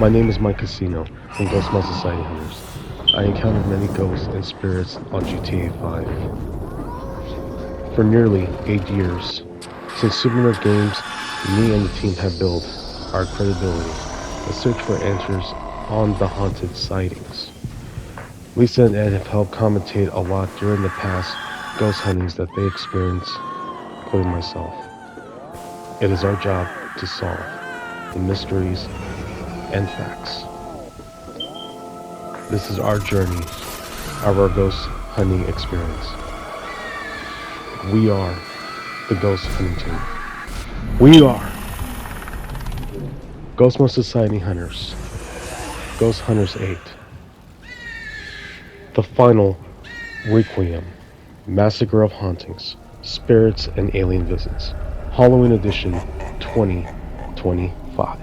My name is Mike Casino from Ghost Mouse Society Hunters. I encountered many ghosts and spirits on GTA 5. For nearly 8 years, since Supernet Games, me and the team have built our credibility and search for answers on the haunted sightings. Lisa and Ed have helped commentate a lot during the past ghost huntings that they experienced, including myself. It is our job to solve the mysteries and facts. This is our journey of our ghost hunting experience. We are the Ghost Hunting Team. We are Ghost Mouse Society Hunters. Ghost Hunters 8. The Final Requiem. Massacre of Hauntings. Spirits and Alien Visits. Halloween Edition 2025.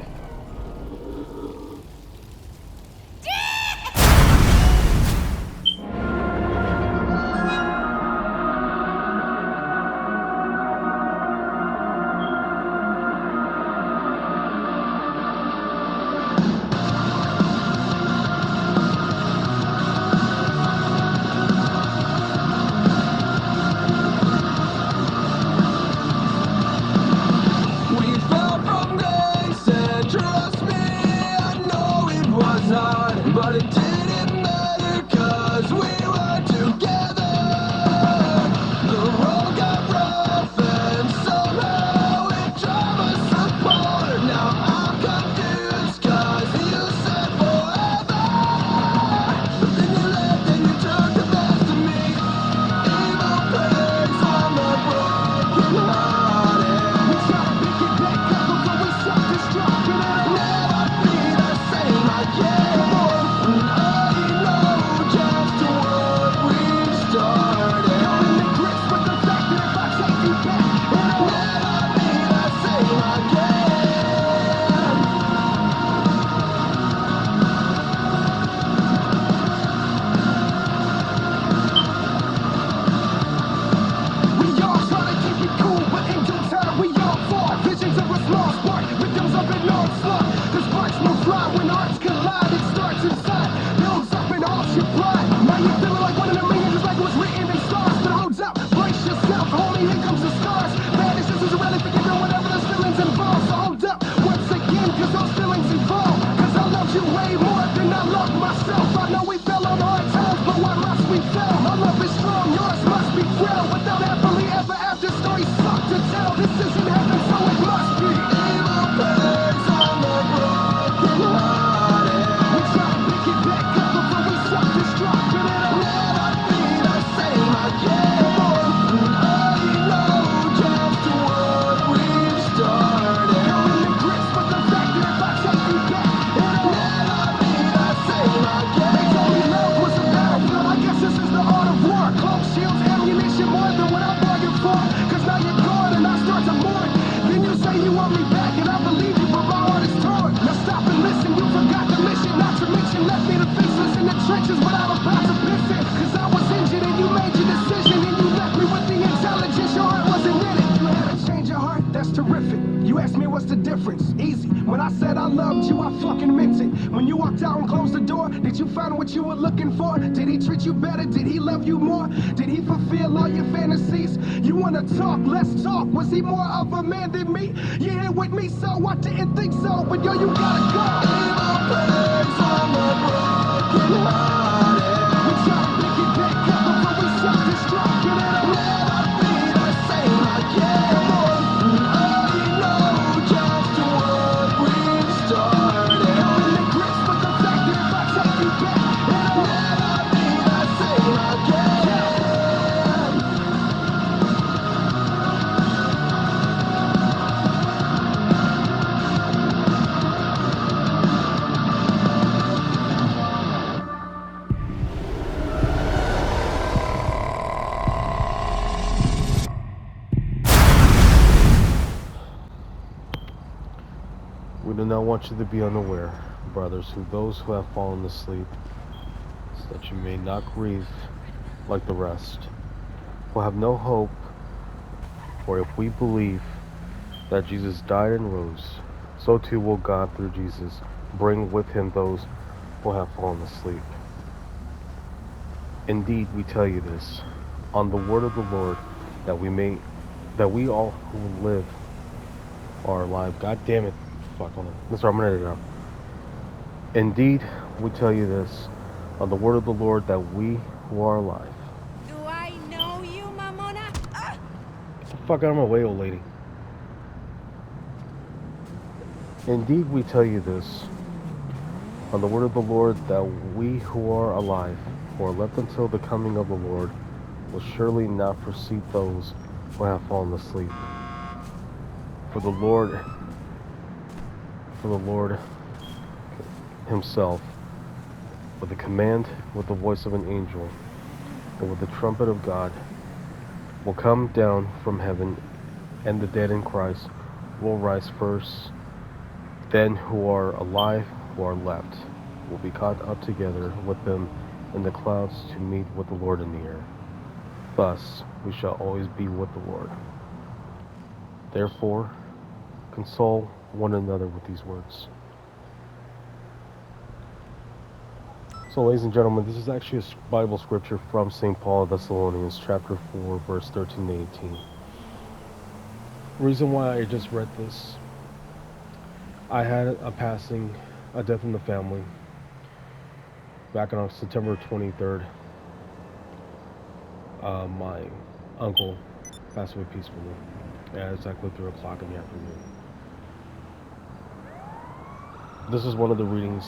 But it didn't matter cause we were together. The road got rough and somehow it drove us apart. Now I'm confused cause you said forever. But then you left and you took the best of me. Evil praise on the broken hearted. We try to pick it back up before we self-destruct. It'll never be the same again. Did you find what you were looking for? Did he treat you better? Did he love you more? Did he fulfill all your fantasies? You wanna talk? Let's talk. Was he more of a man than me? You here with me, so I didn't think so. But yo, you gotta go. Evil plagues on the broken hearted. We try to pick it back up before we self-destruct. It'll never be the same again. All you know just what we've started. We do not want you to be unaware, brothers, who those who have fallen asleep, so that you may not grieve like the rest, who have no hope. For if we believe that Jesus died and rose, so too will God through Jesus bring with him those who have fallen asleep. Indeed, we tell you this, on the word of the Lord, that we all who live are alive. God damn it. Fuck, hold on. Sorry, I'm gonna edit it out. Indeed, we tell you this, on the word of the Lord, that we who are alive. Do I know you, Mamona? Ah! Get the fuck out of my way, old lady. Indeed, we tell you this, on the word of the Lord, that we who are alive, who are left until the coming of the Lord, will surely not precede those who have fallen asleep. For the Lord, for the Lord himself, with the command, with the voice of an angel, and with the trumpet of God, will come down from heaven, and the dead in Christ will rise first. Then who are alive, who are left, will be caught up together with them in the clouds to meet with the Lord in the air. Thus we shall always be with the Lord. Therefore, console one another with these words. So, ladies and gentlemen, this is actually a Bible scripture from St. Paul of Thessalonians, chapter 4, verse 13 to 18. Reason why I just read this, I had a death in the family, back on September 23rd. My uncle passed away peacefully at exactly 3 o'clock in the afternoon. This is one of the readings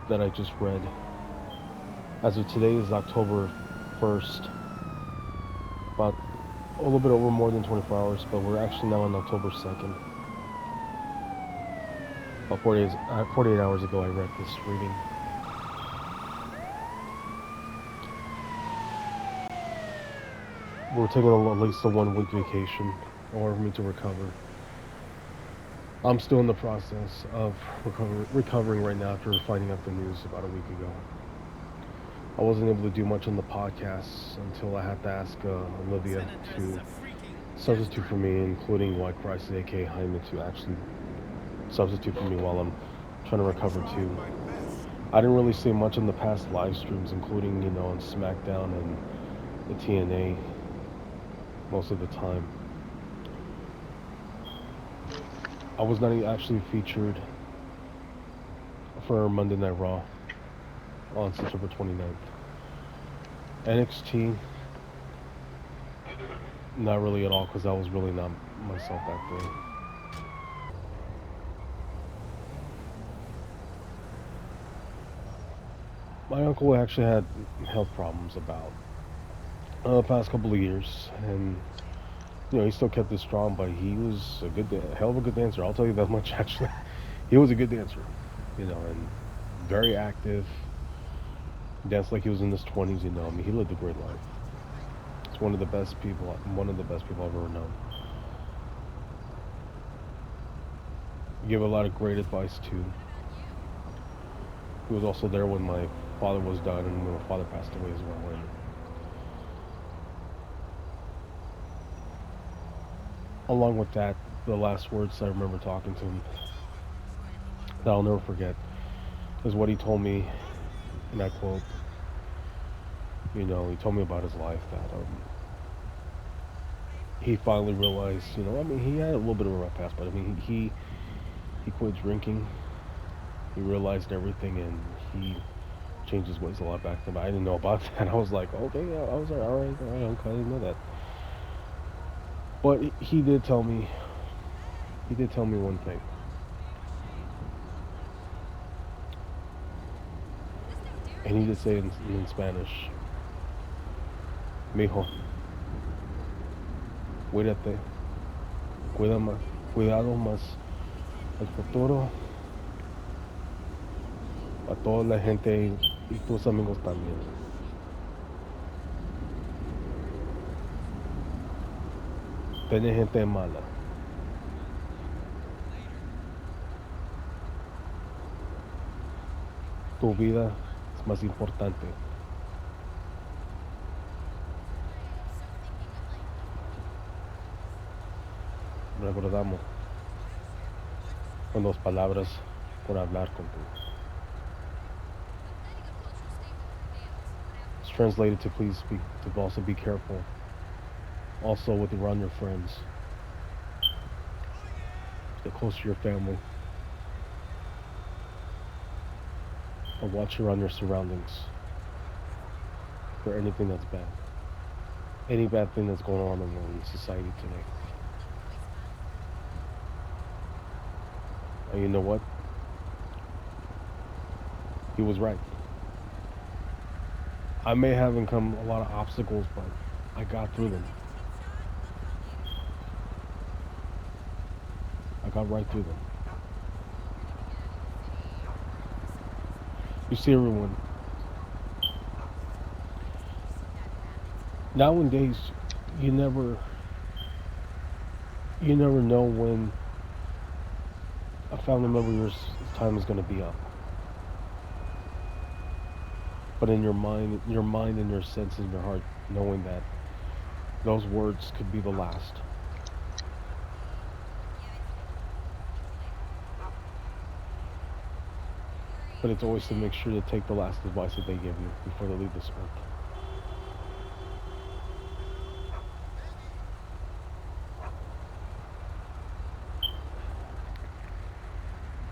that I just read. As of today is October 1st, about a little bit over more than 24 hours, but we're actually now on October 2nd. About 48 hours ago I read this reading. We're taking at least a 1 week vacation in order for me to recover. I'm still in the process of recovering right now after finding out the news about a week ago. I wasn't able to do much on the podcast until I had to ask Olivia to substitute for me, including White Christ, aka Hyman, to actually substitute for me while I'm trying to recover too. I didn't really say much on the past live streams, including, on SmackDown and the TNA most of the time. I was not actually featured for Monday Night Raw on September 29th. NXT, not really at all, because I was really not myself that day. My uncle actually had health problems about the past couple of years, and he still kept it strong, but he was a hell of a good dancer. I'll tell you that much. Actually, he was a good dancer, and very active. Danced like he was in his 20s. He lived a great life. It's one of the best people I've ever known. He gave a lot of great advice too. He was also there when my father was dying and when my father passed away as well. And along with that, the last words I remember talking to him that I'll never forget is what he told me, and I quote, he told me about his life, that he finally realized, he had a little bit of a rough past, but he quit drinking. He realized everything, and he changed his ways a lot back then. But I didn't know about that. I was like, okay, I was like, all right, okay, I didn't know that. But he did tell me one thing. And he did say in Spanish, mijo, cuídate, cuidado más el futuro a toda la gente y tus amigos también. Tiene gente mala. Tu vida es más importante. Recordamos con dos palabras, por hablar contigo. It's translated to please speak, to also be careful. Also with around your friends. Stay close to your family. And watch around your surroundings for anything that's bad. Any bad thing that's going on in society today. And you know what? He was right. I may have overcome a lot of obstacles, but I got through them. I got right through them. You see, everyone, nowadays, you never know when a family member's time is going to be up. But in your mind and your senses and your heart, knowing that those words could be the last. But it's always to make sure to take the last advice that they give you before they leave this earth.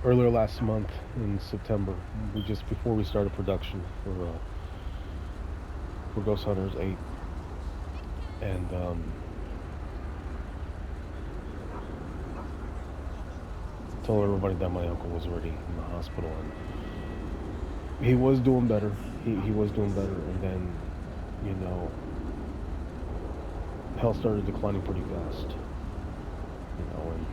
Earlier last month in September, before we started production for Ghost Hunters 8, and told everybody that my uncle was already in the hospital, and he was doing better. He was doing better, and then, you know, health started declining pretty fast. You know, and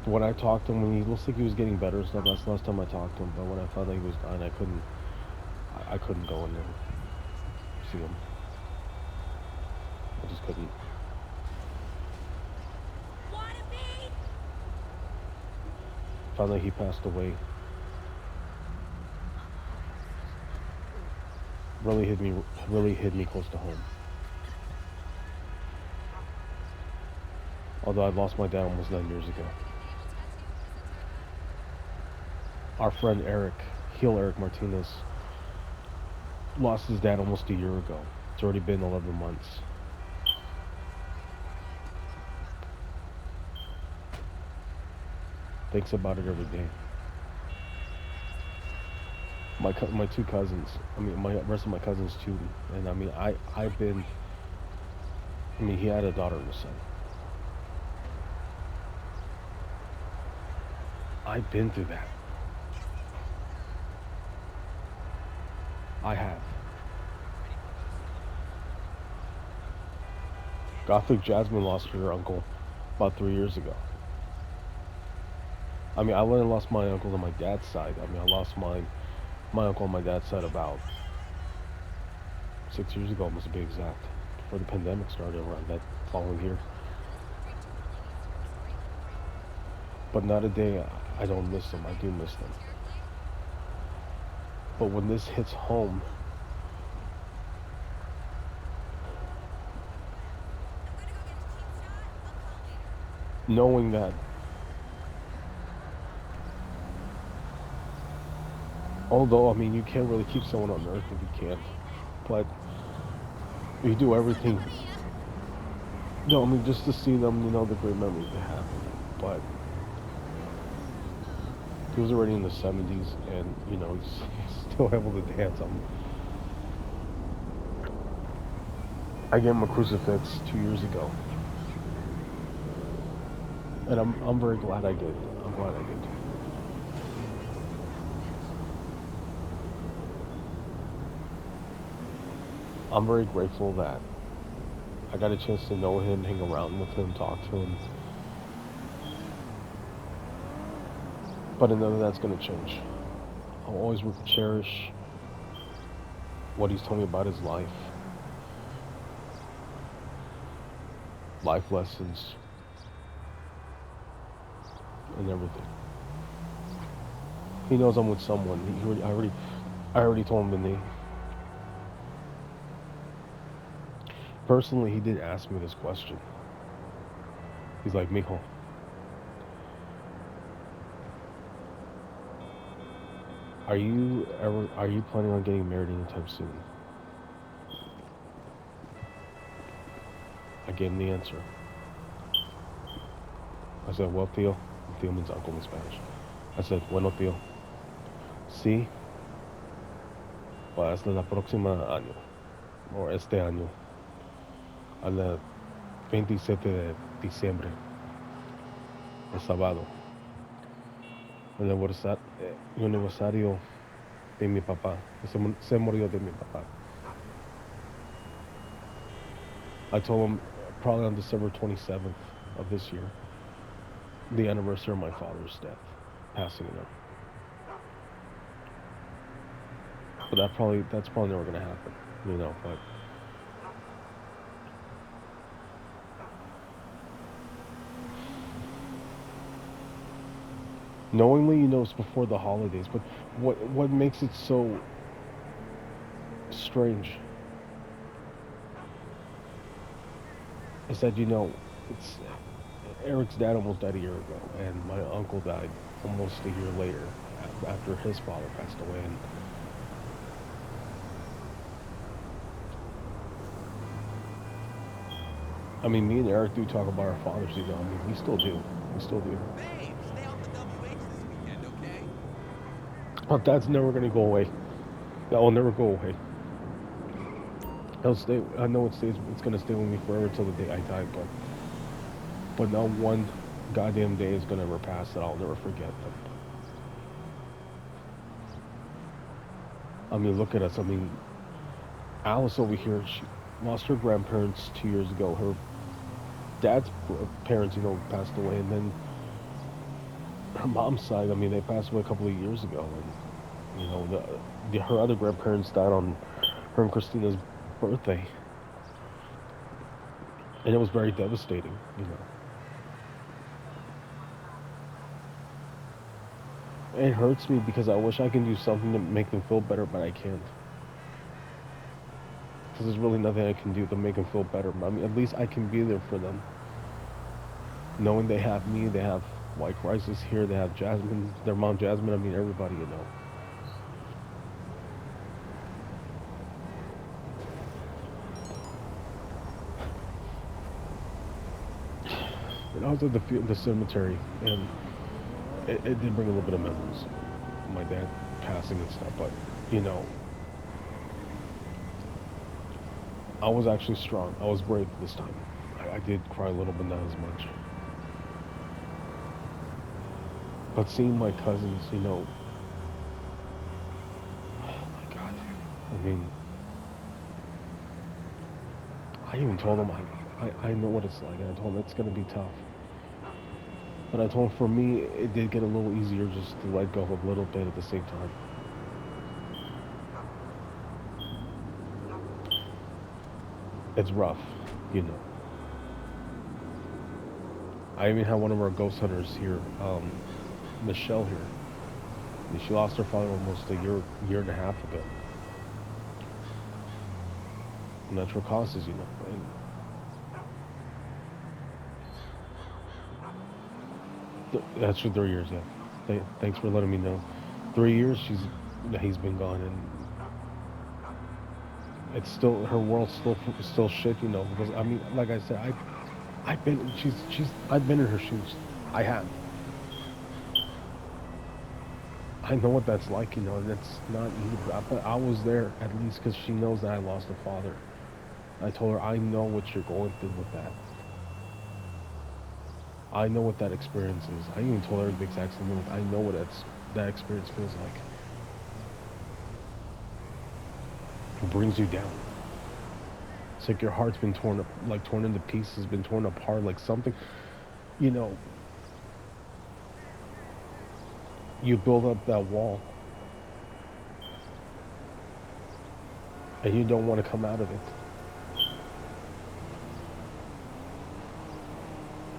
when I talked to him, when he looks like he was getting better and stuff, that's the last time I talked to him. But when I found out he was dying, I couldn't go in there see him. I just couldn't. Found out he passed away. Really hit me close to home. Although I lost my dad almost 9 years ago. Our friend Eric Martinez, lost his dad almost a year ago. It's already been 11 months. Thinks about it every day. My two cousins, my rest of my cousins too, and he had a daughter and a son. I've been through that. I have. Gothic Jasmine lost her uncle about 3 years ago. I only lost my uncle on my dad's side. I lost my uncle on my dad's side about 6 years ago, almost to be exact, before the pandemic started around that following year. But not a day I don't miss them. I do miss them. But when this hits home, knowing that although, you can't really keep someone on earth if you can't, but you do everything. No, just to see them, the great memories they have. But he was already in the 70s, and, he's still able to dance. I gave him a crucifix 2 years ago. And I'm very glad I did. I'm glad I did. I'm very grateful that I got a chance to know him, hang around with him, talk to him. But I know that's going to change. I'll always cherish what he's told me about his life. Life lessons. And everything. He knows I'm with someone. I already told him the name. Personally, he did ask me this question. He's like, mijo, are you planning on getting married anytime soon? I gave him the answer. I said, well, tío. Tío means uncle in Spanish. I said, bueno, tío. Sí, pues hasta la próxima año. O este año. A la 27 de diciembre. El sábado. El aniversario de mi papá. Se murió de mi papá. I told him probably on December 27th of this year, the anniversary of my father's death, passing away. But that's probably never gonna happen, you know. But knowingly, you know, it's before the holidays. But what makes it so strange is that, you know, it's Eric's dad almost died a year ago, and my uncle died almost a year later after his father passed away. And I mean, me and Eric do talk about our fathers, you know. I mean, we still do. We still do. Babe, stay off the WH this weekend, okay? But that's never gonna go away. That will never go away. It'll stay. I know it stays. It's gonna stay with me forever till the day I die. But not one goddamn day is gonna ever pass that I'll never forget them. I mean, look at us. I mean, Alice over here, she lost her grandparents 2 years ago. Her dad's parents, you know, passed away, and then her mom's side, I mean, they passed away a couple of years ago, and you know, her other grandparents died on her and Christina's birthday, and it was very devastating, you know. It hurts me because I wish I can do something to make them feel better, but I can't. Because there's really nothing I can do to make them feel better. I mean, at least I can be there for them. Knowing they have me, they have White Crisis here, they have Jasmine, their mom Jasmine, I mean, everybody, you know. And I was at the cemetery, and it did bring a little bit of memories. My dad passing and stuff, but, you know, I was actually strong. I was brave this time. I did cry a little, but not as much. But seeing my cousins, you know, oh my God, I mean, I even told them I know what it's like, and I told them it's gonna be tough. But I told them for me, it did get a little easier just to let go a little bit at the same time. It's rough, you know. I even had one of our ghost hunters here, Michelle here. And she lost her father almost a year and a half ago. Natural causes, you know. That's for 3 years, yeah. Thanks for letting me know. 3 years he's been gone, and it's still, her world's still shit, you know. Because I mean, like I said, I've been in her shoes. I have. I know what that's like, you know, and it's not easy. But I was there at least because she knows that I lost a father. I told her, I know what you're going through with that. I know what that experience is. I even told her the exact same thing. I know what that experience feels like. It brings you down. It's like your heart's been torn into pieces, been torn apart, like something, you know. You build up that wall, and you don't want to come out of it.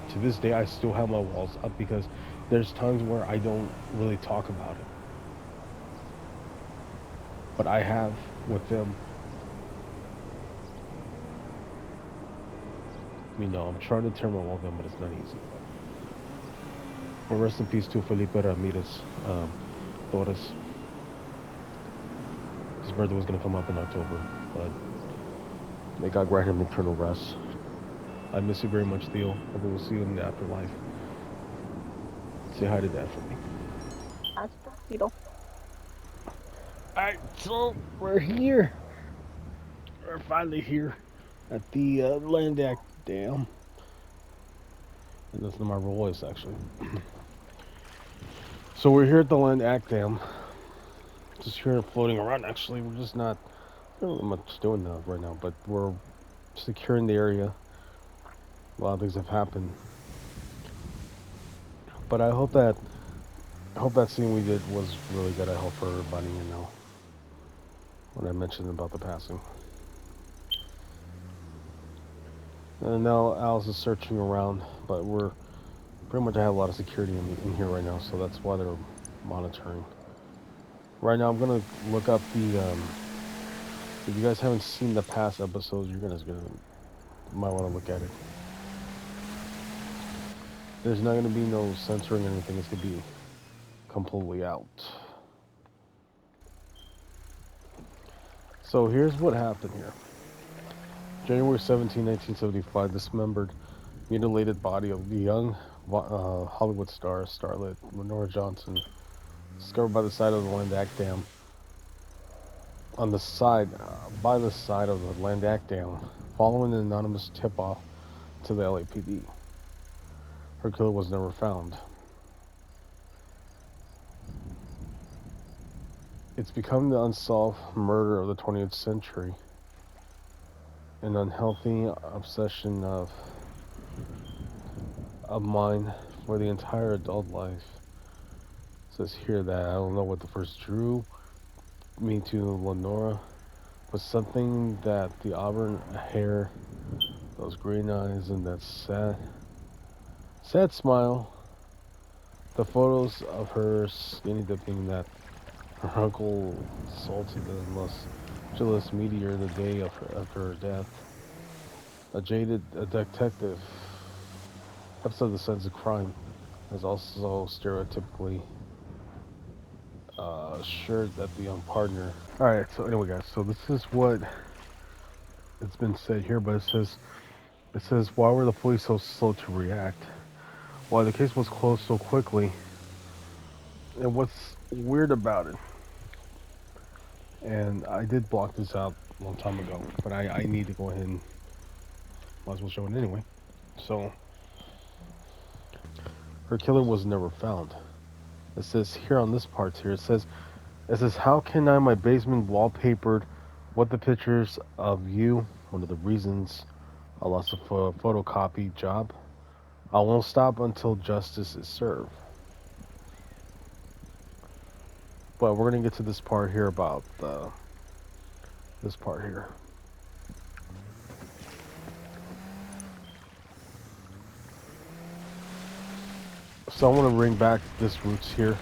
To this day, I still have my walls up because there's times where I don't really talk about it. But I have with them. You know, I'm trying to turn my wall down, but it's not easy. Well, rest in peace to Felipe Ramirez Torres. His birthday was going to come up in October, but may God grant him eternal rest. I miss you very much, Theo. Hope we'll see you in the afterlife. Say hi to Dad for me. Alright, so we're here. We're finally here at the Landak Dam. And that's not my real voice, actually. So we're here at the Landak Dam. Just here floating around, actually. We're just not really much doing that right now, but we're securing the area. A lot of things have happened. But I hope that scene we did was really good. I hope for everybody, you know, when I mentioned about the passing. And now Alice is searching around, but we're pretty much, I have a lot of security in here right now, so that's why they're monitoring. Right now, I'm gonna look up the. If you guys haven't seen the past episodes, you're might want to look at it. There's not gonna be no censoring or anything. It's gonna be completely out. So here's what happened here. January 17, 1975, dismembered, mutilated body of the young Hollywood starlet Lenora Johnson, discovered by the side of the Landak Dam. On the side, by the side of the Landak Dam, following an anonymous tip-off to the LAPD. Her killer was never found. It's become the unsolved murder of the 20th century. An unhealthy obsession of mine for the entire adult life. It says here that I don't know what the first drew me to Lenora, but something that the auburn hair, those green eyes, and that sad smile. The photos of her skinny dipping that her uncle assaulted the Los Angeles meteor the day of her death. A detective, episode of The Sense of Crime, is also stereotypically assured that the young partner. Alright, so anyway guys, so this is what it's been said here, but it says why were the police so slow to react? Why the case was closed so quickly? And what's weird about it? And I did block this out a long time ago, but I need to go ahead and might as well show it anyway. So her killer was never found. It says here on this part here, it says how can I my basement wallpapered with the pictures of you? One of the reasons I lost a photocopy job. I won't stop until justice is served. But we're gonna get to this part here about this part here. So I want to bring back this roots here.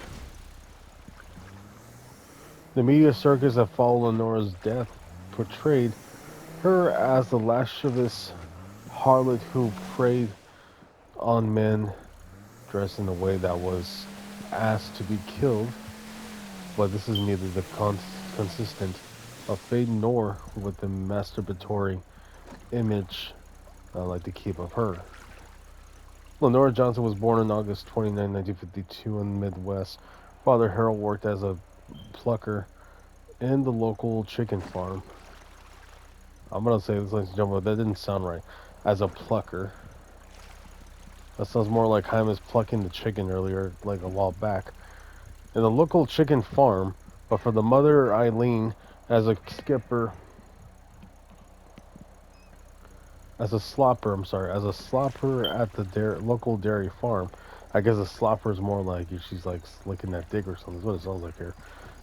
The media circus that followed Lenora's death portrayed her as the lascivious harlot who preyed on men dressed in a way that was asked to be killed. But this is neither the consistent of fate nor with the masturbatory image I like to keep of her. Lenora Johnson was born on August 29, 1952 in the Midwest. Father Harold worked as a plucker in the local chicken farm. I'm going to say this, ladies and gentlemen, that didn't sound right. As a plucker. That sounds more like Jaime was plucking the chicken earlier, like a while back. In the local chicken farm, but for the mother, Eileen, as a slopper at the local dairy farm. I guess a slopper is more like she's like licking that dick or something. That's what it sounds like here.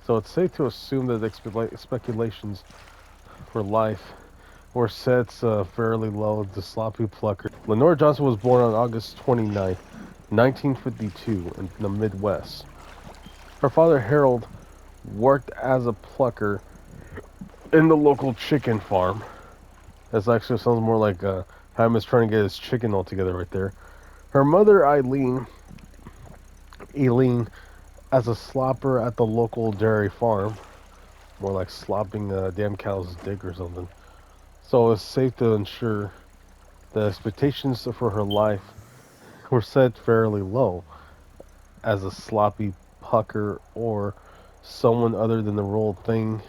So it's safe to assume that the speculations for life were set fairly low. The sloppy plucker. Lenora Johnson was born on August 29, 1952 in the Midwest. Her father Harold worked as a plucker in the local chicken farm. That actually sounds more like Haim is trying to get his chicken all together right there. Her mother, Eileen, as a slopper at the local dairy farm, more like slopping a damn cow's dick or something. So it's safe to ensure the expectations for her life were set fairly low as a sloppy pucker or someone other than the royal thing,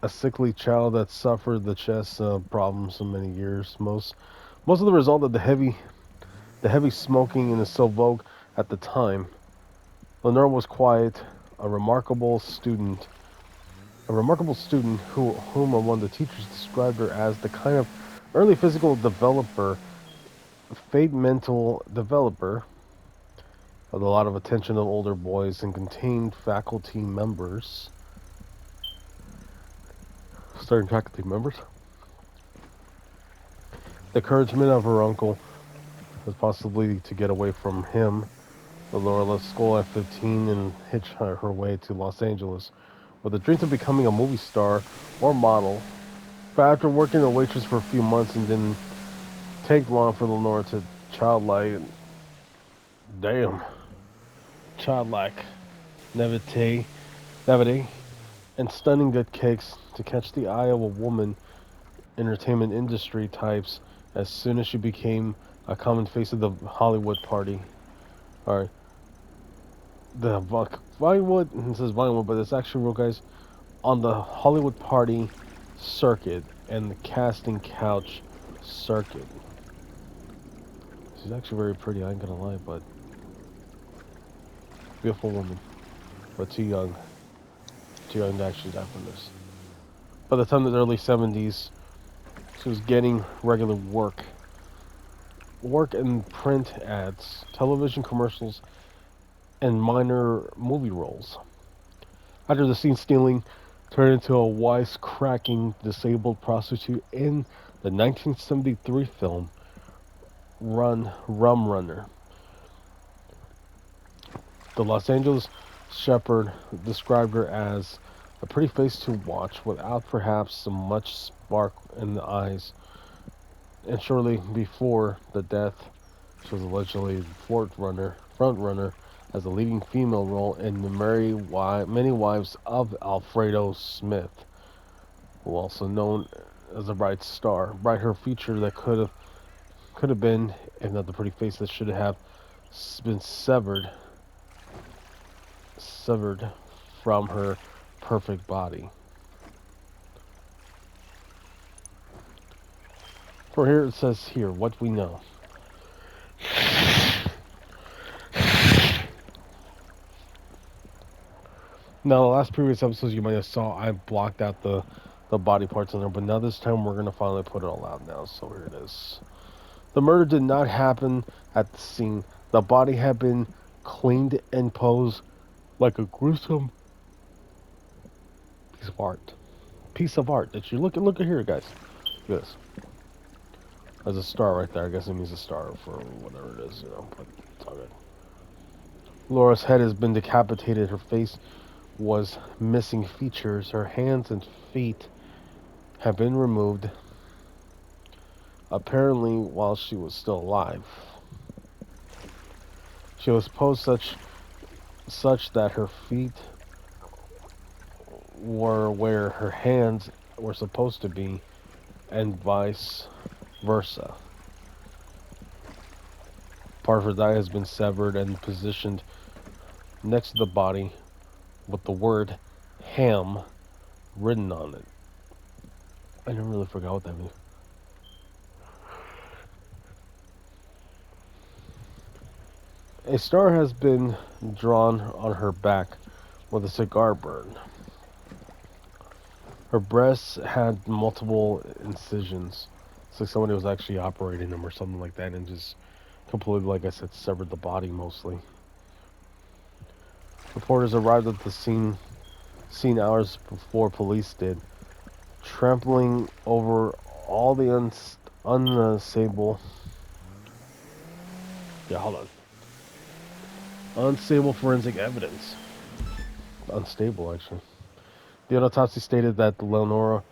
a sickly child that suffered the chest problems for many years. Most of the result of the heavy smoking and the so vogue at the time. Lenore was quiet, a remarkable student, whom one of the teachers described her as the kind of early physical developer, fate mental developer, with a lot of attention of older boys and contained faculty members. Starting faculty members. The encouragement of her uncle was possibly to get away from him. Laura left school at 15 and hitched her way to Los Angeles with the dream of becoming a movie star or model. But after working as a waitress for a few months, and didn't take long for Lenore to childlike, naivete, and stunning good cakes to catch the eye of a woman entertainment industry types as soon as she became a common face of the Hollywood party. Alright. The Vinewood, it says Vinewood, but it's actually real, guys, on the Hollywood party circuit and the casting couch circuit. She's actually very pretty, I ain't gonna lie, but beautiful woman, but too young to actually die from this. By the time of the early 70s, she was getting regular work in print ads, television commercials, and minor movie roles. After the scene stealing turned into a wisecracking disabled prostitute in the 1973 film Rum Runner. The Los Angeles Shepherd described her as a pretty face to watch without perhaps much spark in the eyes. And shortly before the death, she was allegedly front runner as a leading female role in the Many Wives of Alfredo Smith, who also known as a bright her future that could have been, if not the pretty face that should have been severed from her perfect body. For here it says here what we know. Now, the last previous episodes you might have saw, I blocked out the body parts in there, but now this time we're going to finally put it all out now, so here it is. The murder did not happen at the scene. The body had been cleaned and posed like a gruesome piece of art that you look at here, guys. Look at this. There's a star right there. I guess it means a star for whatever it is, but it's all good. Laura's head has been decapitated. Her face was missing features. Her hands and feet have been removed, apparently while she was still alive. She was posed such that her feet were where her hands were supposed to be, and vice versa. Part of her thigh has been severed and positioned next to the body with the word ham written on it. I never really forgot what that means. A star has been drawn on her back with a cigar burn. Her breasts had multiple incisions. It's like somebody was actually operating them or something like that and just completely, like I said, severed the body mostly. Reporters arrived at the scene hours before police did, trampling over all the unstable forensic evidence. Unstable, actually. The autopsy stated that Leonora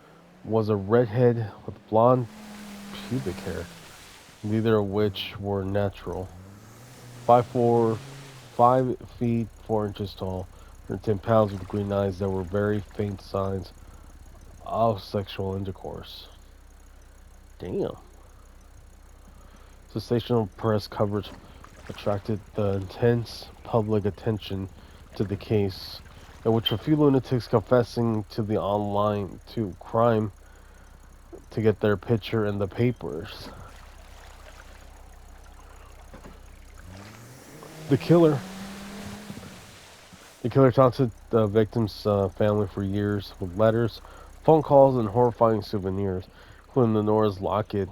was a redhead with blonde pubic hair, neither of which were natural. 5'4", 5 feet 4 inches tall, 110 pounds with green eyes that were very faint signs of sexual intercourse. Damn. Sensational press coverage attracted the intense public attention to the case, in which a few lunatics confessing to the online to crime to get their picture in the papers. The killer taunted the victim's family for years with letters, phone calls, and horrifying souvenirs, including the Nora's locket,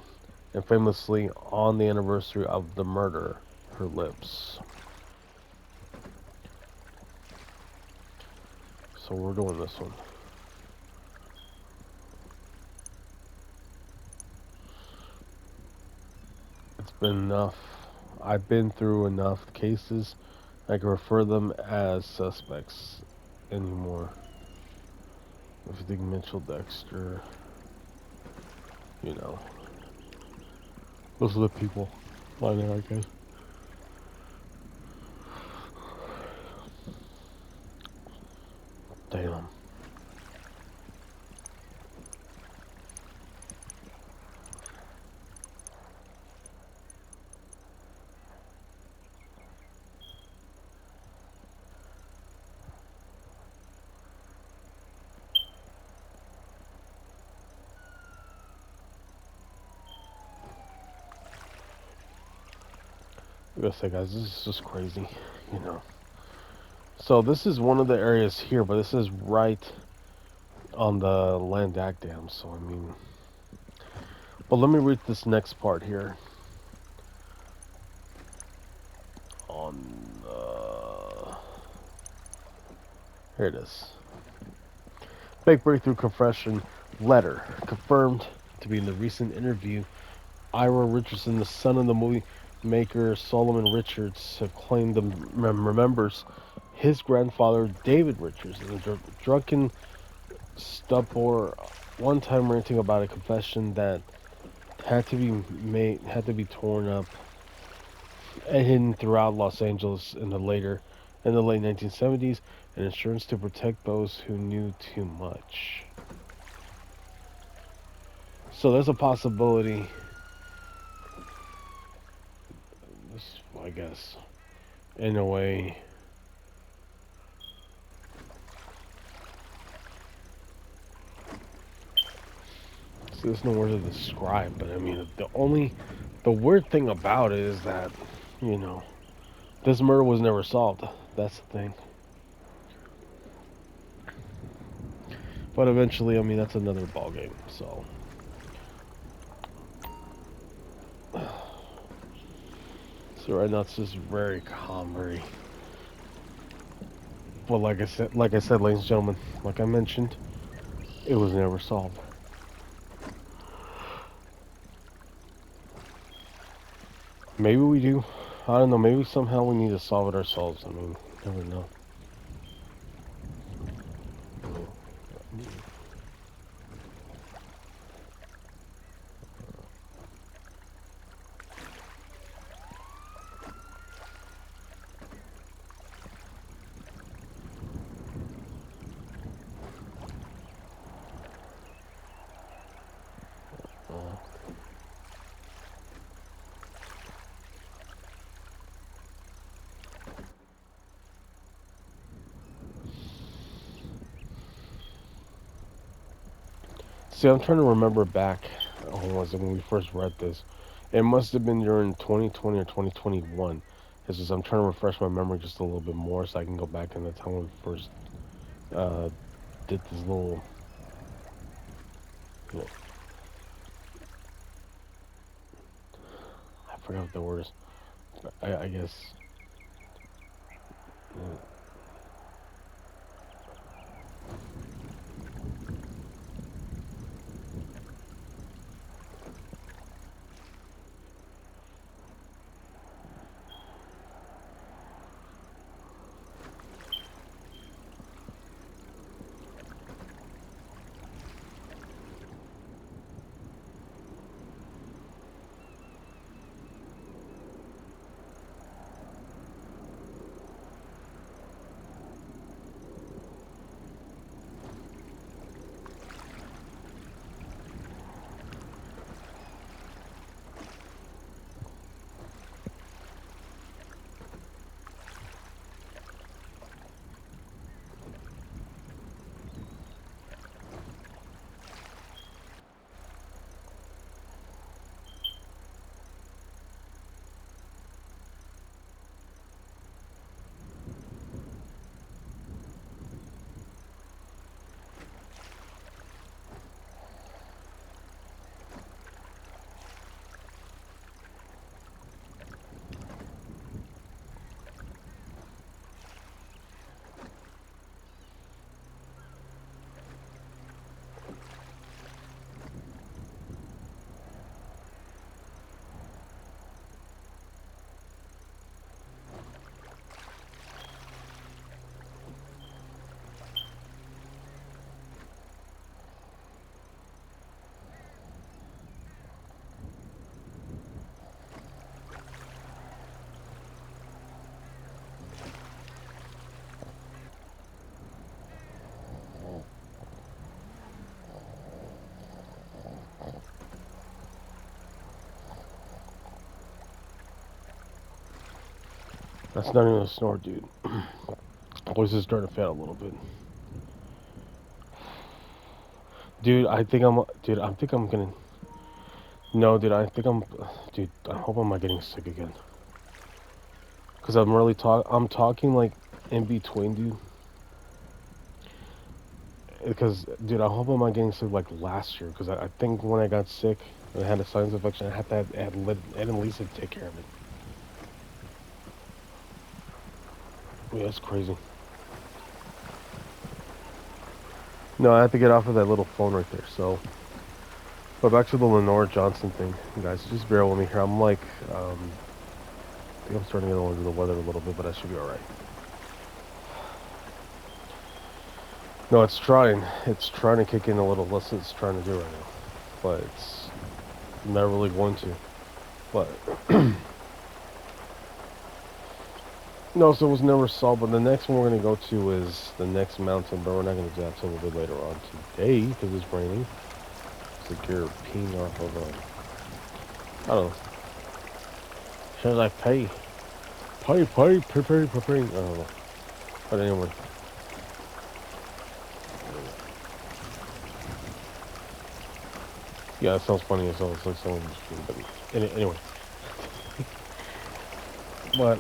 and famously on the anniversary of the murder, her lips. So we're doing this one. It's been enough. I've been through enough cases. I can refer them as suspects anymore. If you think Mitchell Dexter, you know, those are the people. I know, I guess. Damn. I gotta say, guys, this is just crazy, you know. So this is one of the areas here, but this is right on the Landak Dam. So I mean, but let me read this next part here. Here it is. Fake breakthrough confession letter confirmed to be in the recent interview. Ira Richardson, the son of the movie maker Solomon Richards, have claimed the remembers his grandfather David Richards, a drunken stupor, one time ranting about a confession that had to be torn up and hidden throughout Los Angeles in the late 1970s, and insurance to protect those who knew too much. So there's a possibility, I guess, in a way. So there's no word to describe, but I mean, the weird thing about it is that, you know, this murder was never solved. That's the thing. But eventually, I mean, that's another ballgame. So right now it's just very calm, very. But like I said, ladies and gentlemen, like I mentioned, it was never solved. Maybe we do. I don't know. Maybe somehow we need to solve it ourselves. I mean, never know. See, I'm trying to remember back. When was it when we first read this? It must have been during 2020 or 2021. It's just I'm trying to refresh my memory just a little bit more so I can go back in the time when we first did this little. You know, I forgot what the word is. I guess. Yeah. That's not even a snore, dude. Voice is starting to fade a little bit. Dude, I think I'm gonna. No, dude, I think I'm. Dude, I hope I'm not getting sick again. Cause I'm talking like in between, dude. Because, dude, I hope I'm not getting sick like last year. Because I think when I got sick, I had a sinus infection. I had to had Lisa take care of it. Yeah, that's crazy. No, I have to get off of that little phone right there. So, but back to the Lenore Johnson thing, guys. Just bear with me here. I'm like, I think I'm starting to get under the weather a little bit, but I should be all right. No, it's trying. It's trying to kick in a little less than it's trying to do right now, but it's not really going to. But no, so it was never solved. But the next one we're gonna go to is the next mountain, but we're not gonna do that till a little bit later on today because it's raining. It's like you're peeing off of I don't know. Sounds like pay. I don't know. But anyway. Yeah, that sounds funny as well. It's like someone was peeing, but anyway. But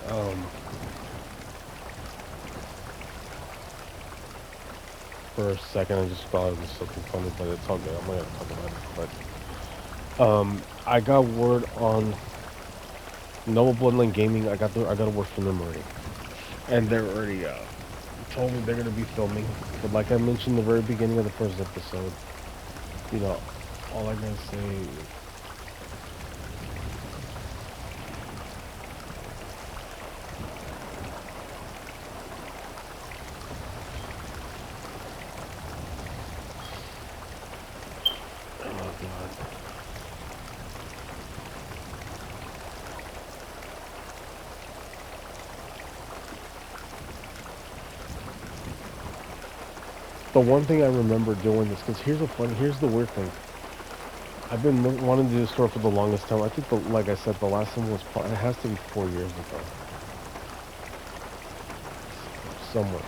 for a second I just thought it was something funny, but it's all good. I'm not gonna talk about it. But I got word on Noble Bloodline Gaming. I got a word from them already, and they're already told me they're gonna be filming. But like I mentioned in the very beginning of the first episode, you know, all I gotta say. Oh God. The one thing I remember doing this, because here's the weird thing. I've been wanting to do this store for the longest time. I think, like I said, the last one was it has to be 4 years ago, somewhere.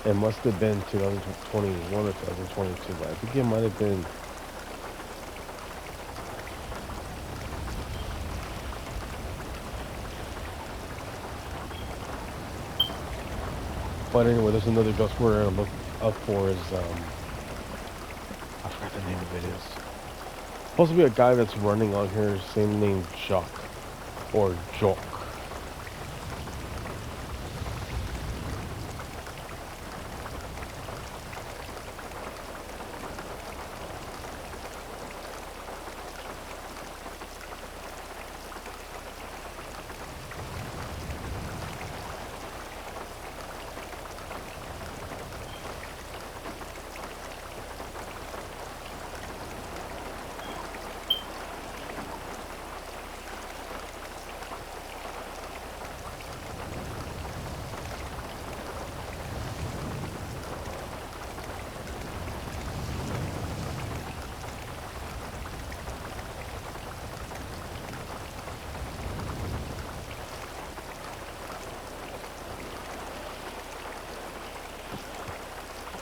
It must have been 2021 or 2022, but I think it might have been. But anyway, there's another ghost we're gonna look up for is I forgot the name of it is. Supposed to be a guy that's running on here, same name Jock or Jock.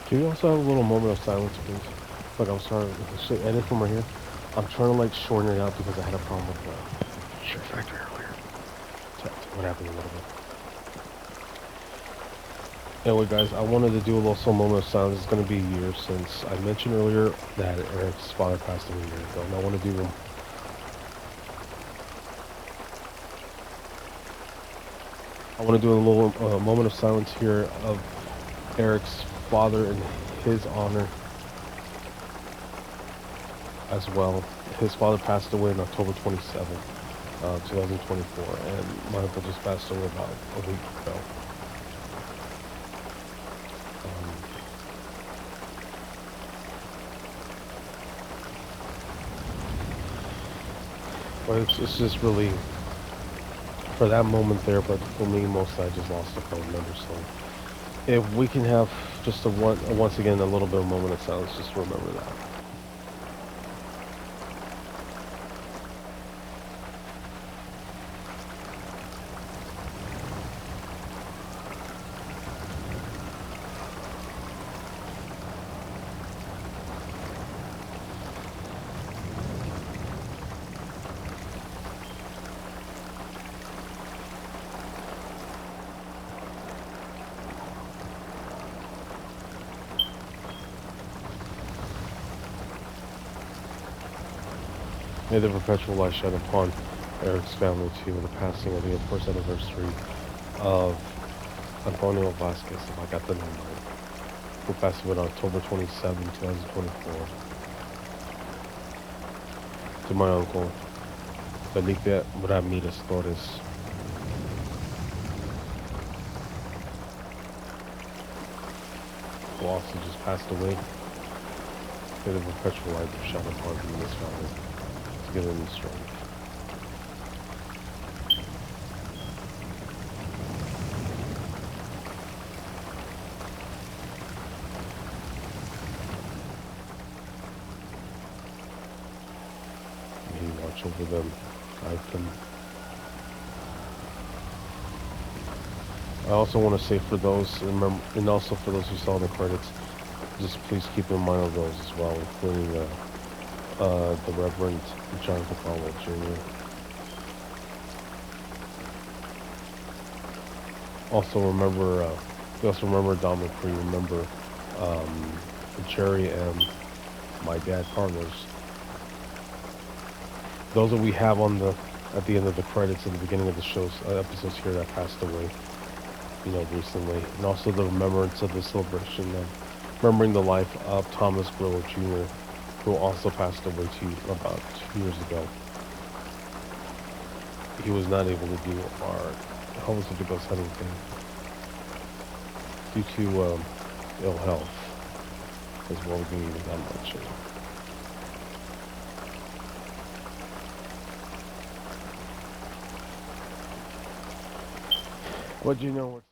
Can you also have a little moment of silence, please? Look, I'm sorry. Shit, edit from right here. I'm trying to like shorten it out because I had a problem with the Share Factory earlier. What happened a little bit. Anyway, guys, I wanted to do a little moment of silence. It's going to be a year since I mentioned earlier that Eric's father passed away a year ago, and I want to do a little moment of silence here of Eric's father in his honor as well. His father passed away on October 27th, 2024, and my uncle just passed away about a week ago. But it's just really for that moment there, but for me, mostly I just lost a family member. So if we can have just once again a little bit of moment of silence, just remember that. May the perpetual light shine upon Eric's family too with the passing of the first anniversary of Antonio Vasquez, if I got the name right, who passed away on October 27, 2024. To my uncle, Felipe Ramirez Torres, who also just passed away. May the perpetual light shine upon him and his family to give them strength. May he watch over them, guide them. I also want to say for those, and also for those who saw the credits, just please keep in mind of those as well, including the Reverend John Capallo Jr. Also remember, we also remember Don McCree, remember Jerry and my dad Carlos. Those that we have on the at the end of the credits at the beginning of the show's episodes here that passed away, you know, recently, and also the remembrance of the celebration of remembering the life of Thomas Grillo Jr., who also passed away about 2 years ago. He was not able to do our Homeless to Ghost Hunting thing due to ill health, as well as being even that much. What do you know?